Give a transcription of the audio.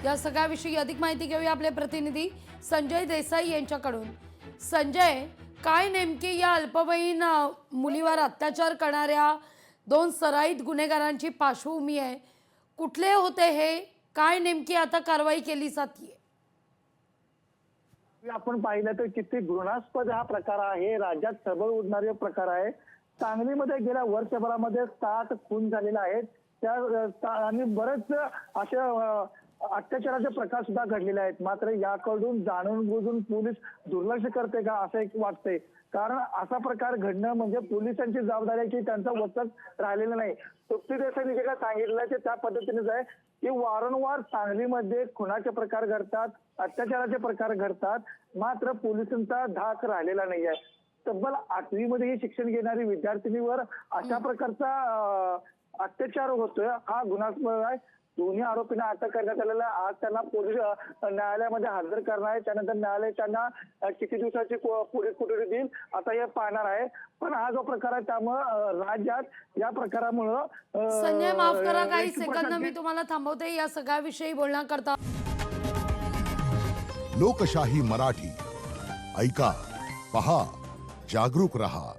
या सगळ्याविषयी अधिक माहिती घेऊया आपले प्रतिनिधी संजय देसाई यांच्याकडून। संजय, काय नेमकी या अल्पवयीन मुलीवर अत्याचार करणाऱ्या 2 सराईत गुन्हेगारांची पार्श्वभूमी आहे? कुठले होते हे? काय नेमकी आता कारवाई केली जाते? आपण पाहिलं तर किती घृणास्पद हा प्रकार आहे, राज्यात खळबळ उडणारे प्रकार आहे। सांगलीमध्ये गेल्या वर्षभरामध्ये 7 खून झालेले आहेत, त्या आणि बरेच असे अत्याचाराचे प्रकार सुद्धा घडलेले आहेत। मात्र याकडून जाणून बुजून पोलीस दुर्लक्ष करते का असं एक वाटतंय, कारण असा प्रकार घडणं म्हणजे पोलिसांची जबाबदारी आहे की त्यांचा वचक राहिलेला नाही। तृप्ती देसाईंनी जे काय सांगितलं ते त्या पद्धतीनेच आहे की वारंवार सांगलीमध्ये खुनाचे प्रकार घडतात, अत्याचाराचे प्रकार घडतात, मात्र पोलिसांचा धाक राहिलेला नाही आहे। तब्बल 8वी मध्ये ही शिक्षण घेणारी विद्यार्थिनीवर अशा प्रकारचा अत्याचार होतोय, हा गुन्हास्पद आहे। दोन्ही आरोपींना अटक करण्यात आलेला आहे। आज त्यांना पोलीस न्यायालयामध्ये हजर करणार आहे, त्यानंतर न्यायालय त्यांना किती दिवसाची पोलीस कोठडी देईल आता हे पाहणार आहे। पण हा जो प्रकार आहे त्यामुळे राज्यात या प्रकारामुळे संजय, माफ करा, काही सेकंद मी तुम्हाला थांबवते या सगळ्याविषयी बोलण्याकरता। लोकशाही मराठी ऐका, पहा, जागरूक रहा।